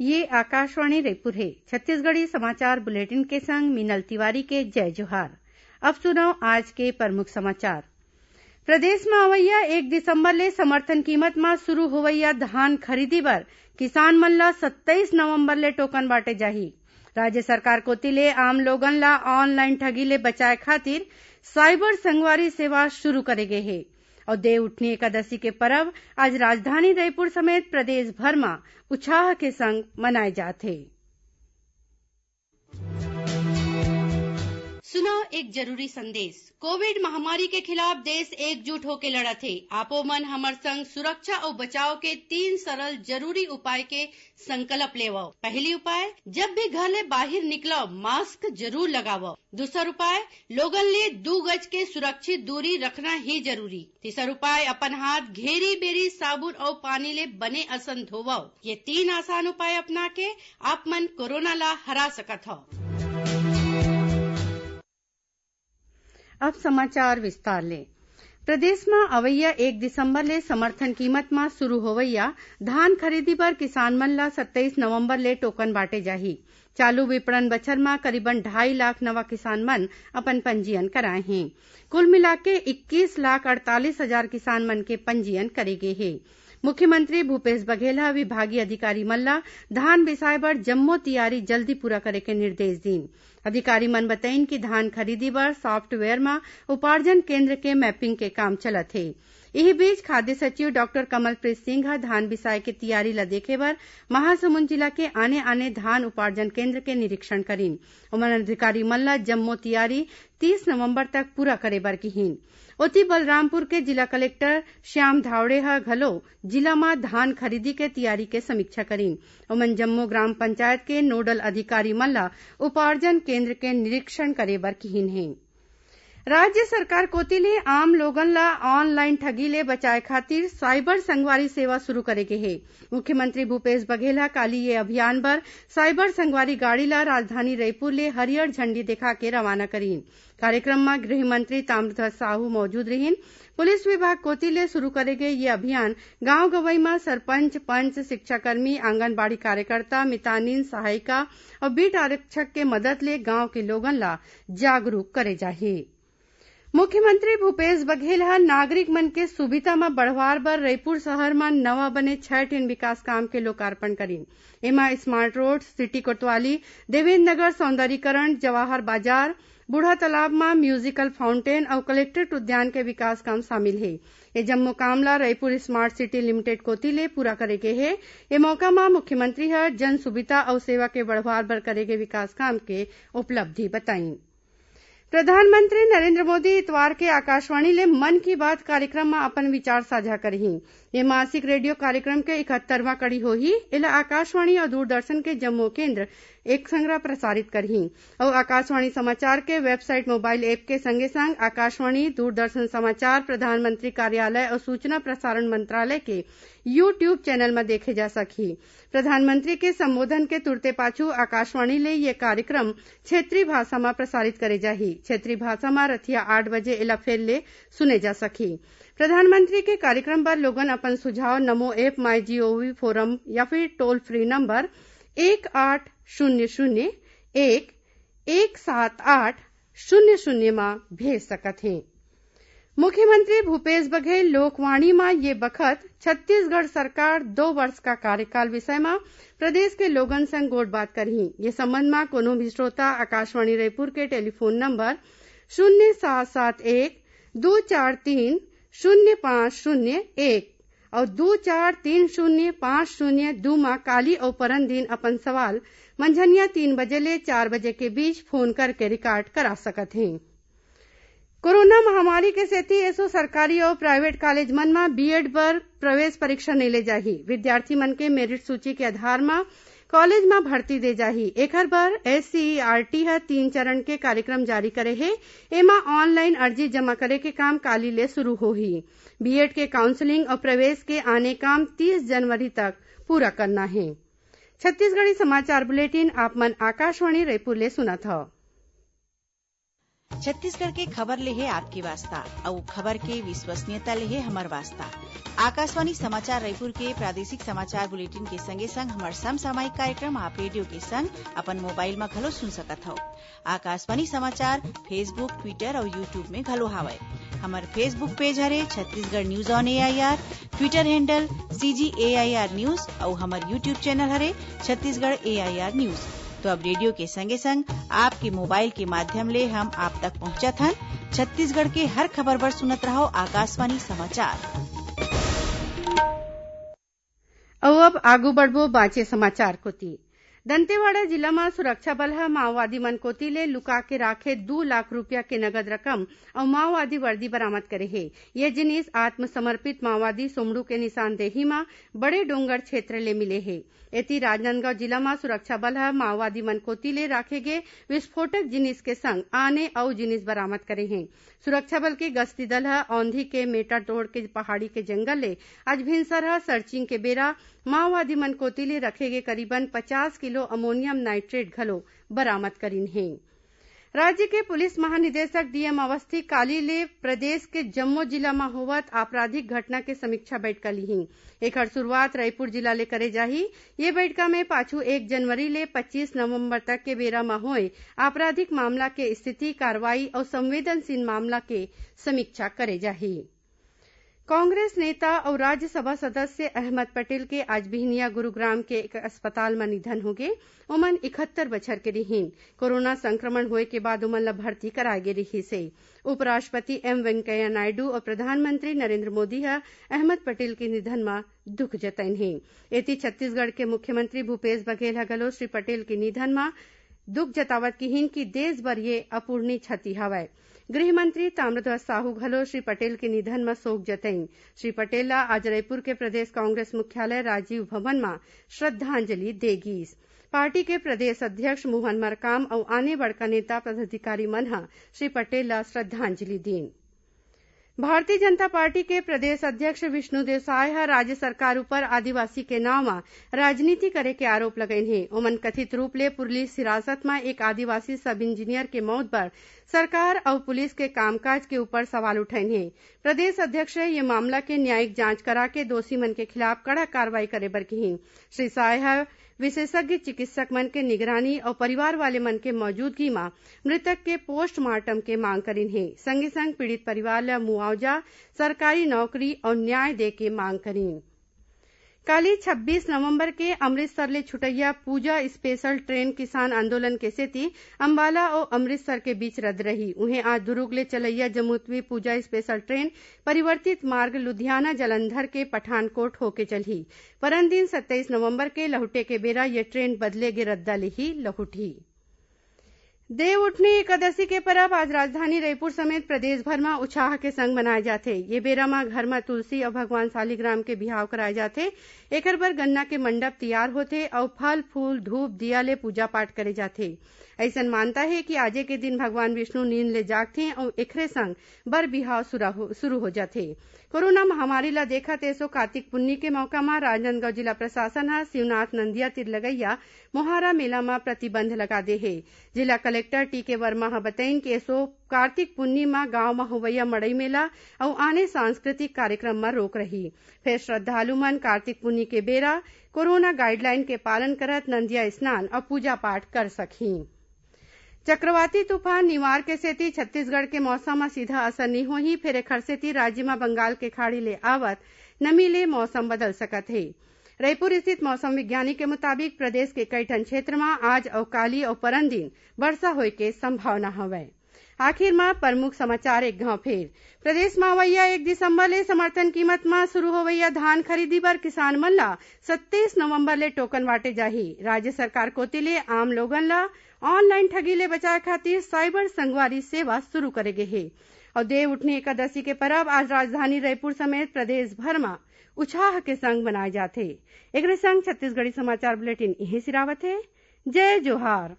ये आकाशवाणी रायपुर है। छत्तीसगढ़ी समाचार बुलेटिन के संग मीनल तिवारी के जय जोहार। अब सुनो आज के प्रमुख समाचार। प्रदेश में अवैया 1 दिसंबर ले समर्थन कीमत में शुरू होवैया धान खरीदी बर किसान मन ला 27 नवंबर ले टोकन बांटे जाही। राज्य सरकार कोती ले आम लोगन ला ऑनलाइन ठगी ले बचाए खातिर साइबर संगवारी सेवा शुरू करे गे हे और देव उठनी एकादशी के पर्व आज राजधानी रायपुर समेत प्रदेश भर में उत्साह के संग मनाए जाते। सुनो एक जरूरी संदेश। कोविड महामारी के खिलाफ देश एकजुट होकर लड़त है। आपो मन हमर संग सुरक्षा और बचाव के 3 सरल जरूरी उपाय के संकल्प लेवो। पहली उपाय, जब भी घर ले बाहर निकलो मास्क जरूर लगावो। दूसरा उपाय, लोगन ले 2 गज के सुरक्षित दूरी रखना ही जरूरी। तीसरा उपाय, अपन हाथ घेरी बेरी साबुन और पानी ले बने असन धोवो। ये 3 आसान उपाय अपना के आप मन कोरोना ला हरा सकत हो। अब समाचार विस्तार ले। प्रदेश में अवैया 1 दिसंबर ले समर्थन कीमत में शुरू होवैया धान खरीदी पर किसान मन ला 27 नवंबर ले टोकन बांटे जाही। चालू विपणन बछर में करीबन 2.5 लाख नवा किसान मन अपन पंजीयन कराए हैं। कुल मिलाके 21,48,000 किसान मन के पंजीयन करे गे हे। मुख्यमंत्री भूपेश बघेल ह विभागीय अधिकारी मन ला धान बिसाए बर जम्मो तैयारी जल्दी पूरा करे के निर्देश दीन। अधिकारी मन बताइन कि धान खरीदी बर सॉफ्टवेयर में उपार्जन केंद्र के मैपिंग के काम चलत है। यही बीच खाद्य सचिव डॉक्टर कमलप्रीत सिंह ह धान बिसाए के तैयारी ला देखे बर महासमुंद जिला के आने आने धान उपार्जन केंद्र के निरीक्षण करीन। उमन अधिकारी मन ला जम्मो तैयारी 30 नवंबर तक पूरा करे बर कहीन। ओती बलरामपुर के जिला कलेक्टर श्याम धावड़े ह घलो जिला में धान खरीदी के तैयारी के समीक्षा करीन। उमन जम्मो ग्राम पंचायत के नोडल अधिकारी मन ला उपार्जन केंद्र के निरीक्षण करे बर कहीन है। राज्य सरकार कोती ले आम लोगन ला ऑनलाइन ठगी ले बचाए खातिर साइबर संगवारी सेवा शुरू करे के हे। मुख्यमंत्री भूपेश बघेल ह काली ये अभियान बर साइबर संगवारी गाड़ी ला राजधानी रायपुर ले हरियर झंडी दिखा के रवाना करीन। कार्यक्रम में गृह मंत्री ताम्रध्वज साहू मौजूद रहीन। पुलिस विभाग कोती ले शुरू करे गए ये अभियान गांव गवई में सरपंच, पंच, शिक्षाकर्मी, आंगनबाड़ी कार्यकर्ता, मितानिन, सहायिका और बीट आरक्षक के मदद ले गांव के लोगन ला जागरूक करे जाही। मुख्यमंत्री भूपेश बघेल ह नागरिक मन के सुविधा में बढ़वार बर रायपुर शहर में नवा बने 6 ठिन विकास काम के लोकार्पण करीन। एमा स्मार्ट रोड, सिटी कोतवाली, देवेंद्र नगर सौंदर्यीकरण, जवाहर बाजार, बूढ़ा तालाब में म्यूजिकल फाउंटेन और कलेक्ट्रेट उद्यान के विकास काम शामिल है। ये जम्मो काम ला रायपुर स्मार्ट सिटी लिमिटेड कोती ले पूरा करे के है। ये मौका में मुख्यमंत्री ह जन सुविधा और सेवा के बढ़वार बर करे के विकास काम के उपलब्धि बताई। प्रधानमंत्री नरेंद्र मोदी इतवार के आकाशवाणी ले मन की बात कार्यक्रम में अपन विचार साझा करही। ये मासिक रेडियो कार्यक्रम के 71वां कड़ी होही। एला आकाशवाणी और दूरदर्शन के जम्मो केंद्र एक संग्रह प्रसारित करही और आकाशवाणी समाचार के वेबसाइट मोबाइल ऐप के संगे संग आकाशवाणी, दूरदर्शन समाचार, प्रधानमंत्री कार्यालय और सूचना प्रसारण मंत्रालय के यूट्यूब चैनल में देखे जा सकी। प्रधानमंत्री के संबोधन के तुरते पाछू आकाशवाणी ले ये कार्यक्रम क्षेत्रीय भाषा में प्रसारित करे जाही। क्षेत्रीय भाषा में रतिया 8 बजे एला फेर ले सुने जा सकी। प्रधानमंत्री के कार्यक्रम पर लोगन अपन सुझाव नमो ऐप, माई जीओवी फोरम या फिर टोल फ्री नंबर 1800-1-178-00 में भेज सकत हैं। मुख्यमंत्री भूपेश बघेल लोकवाणी में ये बखत छत्तीसगढ़ सरकार 2 वर्ष का कार्यकाल विषय में प्रदेश के लोगन संग गोठ बात करही। ये संबंध में कोनो भी श्रोता आकाशवाणी रायपुर के टेलीफोन नंबर 0771-243-0501 और 2430-502 में काली और परन दिन अपन सवाल मंझनिया 3 बजे ले 4 बजे के बीच फोन करके रिकॉर्ड करा सकत हैं। कोरोना महामारी के सेती एसो सरकारी और प्राइवेट कॉलेज मन में बीएड पर प्रवेश परीक्षा नहीं ले जाही। विद्यार्थी मन के मेरिट सूची के आधार में कॉलेज में भर्ती दे जाही। एकर बर SCERT ह 3 चरण के कार्यक्रम जारी करे है। एमा ऑनलाइन अर्जी जमा करे के काम काली ले शुरू होही। बीएड के काउंसलिंग और प्रवेश के आने काम 30 जनवरी तक पूरा करना है। छत्तीसगढ़ी समाचार बुलेटिन आप मन आकाशवाणी रायपुर ले सुनत ह। छत्तीसगढ़ के खबर ले है आपके वास्ता और खबर के विश्वसनीयता ले है हमर वास्ता। आकाशवाणी समाचार रायपुर के प्रादेशिक समाचार बुलेटिन के संगे संग हमर समसामयिक कार्यक्रम आप रेडियो के संग अपन मोबाइल में घलो सुन सकत हव। आकाशवाणी समाचार फेसबुक, ट्विटर और यूट्यूब में घलो हावय। हमर फेसबुक पेज हरे Chhattisgarh news on AIR, Twitter handle CGAIR news और हमर यूट्यूब चैनल हरे छत्तीसगढ़ AIR न्यूज। तो अब रेडियो के संगे संग आपके मोबाइल के माध्यम ले हम आप तक पहुंचत हन। छत्तीसगढ़ के हर खबर बर सुनत रहो आकाशवाणी समाचार। और अब आगू बढ़बो बाँचे समाचार कोती। दंतेवाड़ा जिला में सुरक्षा बल ह माओवादी मन कोती ले लुका के राखे 2 लाख रूपया के नगद रकम और माओवादी वर्दी बरामद करे हे। ये जिनिस आत्मसमर्पित माओवादी सोमड़ू के निशानदेही में बड़े डोंगर क्षेत्र ले मिले हे। एती राजनांदगांव जिला में सुरक्षा बल ह माओवादी मन कोती ले राखे गे विस्फोटक जिनिस के संग आने और जिनिस बरामद करे हैं। सुरक्षा बल के गश्ती दल ह औंधी के मेटाडोर के पहाड़ी के जंगल ले आज भिनसर सर्चिंग के बेरा माओवादी मन कोती ले रखे गे करीबन 50 किलो अमोनियम नाइट्रेट घलो बरामद करीन है। राज्य के पुलिस महानिदेशक DM अवस्थी काली ले प्रदेश के जम्मू जिला में होवत आपराधिक घटना के समीक्षा बैठक लीही। एकर शुरुआत रायपुर जिला ले करे जाही। ये बैठका में पाछू 1 जनवरी ले 25 नवंबर तक के बेरा में होए आपराधिक मामला के स्थिति, कार्रवाई और संवेदनशील मामला के समीक्षा करे जाही। कांग्रेस नेता और राज्यसभा सदस्य अहमद पटेल के आज बिहनिया गुरुग्राम के एक अस्पताल में निधन हो गए। उमन 71 बछर के रहीन। कोरोना संक्रमण होए के बाद उमन ला भर्ती कराए गे रही से। उपराष्ट्रपति M वेंकैया नायडू और प्रधानमंत्री नरेंद्र मोदी ह अहमद पटेल के निधन में दुख जतैन हे। एती छत्तीसगढ़ के मुख्यमंत्री भूपेश बघेल घलो श्री पटेल के निधन में दुख जतावत किहिन कि देश भर ये अपूर्णीय क्षति हवय। गृह मंत्री ताम्रध्वज साहू घलो श्री पटेल के निधन में शोक जतैन। श्री पटेल ला आज रायपुर के प्रदेश कांग्रेस मुख्यालय राजीव भवन में श्रद्धांजलि देगीस। पार्टी के प्रदेश अध्यक्ष मोहन मरकाम और आने बड़का नेता पदाधिकारी मन ह श्री पटेल ला श्रद्धांजलि दीन। भारतीय जनता पार्टी के प्रदेश अध्यक्ष विष्णुदेव साय ह राज्य सरकार ऊपर आदिवासी के नाव में राजनीति करे के आरोप लगैन हे। ओमन कथित रूप ले पुलिस हिरासत में एक आदिवासी सब इंजीनियर के मौत पर सरकार और पुलिस के कामकाज के ऊपर सवाल उठैन हे। प्रदेश अध्यक्ष ये मामला के न्यायिक जांच करा के दोषी मन के खिलाफ कड़ा कार्रवाई करे बर कहिन। श्री साय विशेषज्ञ चिकित्सक मन के निगरानी और परिवार वाले मन के मौजूदगी में मृतक के पोस्टमार्टम के मांग करीन है। संगे संग पीड़ित परिवार ला मुआवजा, सरकारी नौकरी और न्याय दे के मांग करीन। काली 26 नवंबर के अमृतसर ले छुटैया पूजा स्पेशल ट्रेन किसान आंदोलन के सेती अंबाला और अमृतसर के बीच रद्द रही। उन्हें आज दुर्ग ले चलैया जमुतवी पूजा स्पेशल ट्रेन परिवर्तित मार्ग लुधियाना जलंधर के पठानकोट होके चलही। परन दिन 27 नवंबर के लहुटे के बेरा ये ट्रेन बदले गे रद्दा ले ही लहुटी। देव उठनी एकादशी के परब आज राजधानी रायपुर समेत प्रदेश भर में उत्साह के संग मनाए जाथे। ये बेरा में घर में तुलसी और भगवान शालिग्राम के बिहाव कराए जाथे। एकर बर गन्ना के मंडप तैयार होथे और फल फूल धूप दिया ले पूजा पाठ करे जाथे। ऐसन मानता है कि आजे के दिन भगवान विष्णु नींद ले जागथे और एकरे संग बर बिहाव शुरू हो जाथे। कोरोना महामारी ला देखत एसो कार्तिक पुन्नी के मौका में राजनांदगांव जिला प्रशासन ह शिवनाथ नंदिया तीर लगैया मोहारा मेला में प्रतिबंध लगा दे है। जिला कलेक्टर TK वर्मा ह बताइन कि एसो कार्तिक पुन्नी में गांव में होवैया मड़ई मेला और आने सांस्कृतिक कार्यक्रम में रोक रही। फिर श्रद्धालु मन कार्तिक पुन्नी के बेरा कोरोना गाइडलाइन के पालन करत नंदिया स्नान और पूजा पाठ कर सकही। चक्रवाती तूफान निवार के सेती छत्तीसगढ़ के मौसम में सीधा असर नहीं होही। फिर एखर सेती राज्य में बंगाल के खाड़ी ले आवत नमी ले मौसम बदल सकत है। रायपुर स्थित मौसम विज्ञानी के मुताबिक प्रदेश के कई ठन क्षेत्र में आज और काली और परन दिन वर्षा होए के संभावना हवय। आखिर में प्रमुख समाचार एक घाव फेर। प्रदेश में अवैया 1 दिसंबर ले समर्थन कीमत में शुरू होवैया धान खरीदी बर किसान मन ला 27 नवंबर ले टोकन बांटे जाही। राज्य सरकार कोती ले आम लोगन ला ऑनलाइन ठगी ले बचाए खातिर साइबर संगवारी सेवा शुरू करे गे हे। और देव उठनी एकादशी के परब आज राजधानी रायपुर समेत प्रदेश भर में उत्साह के संग मनाए जाथे। एक संग छत्तीसगढ़ी समाचार बुलेटिन यही सिरावत है। जय जोहार।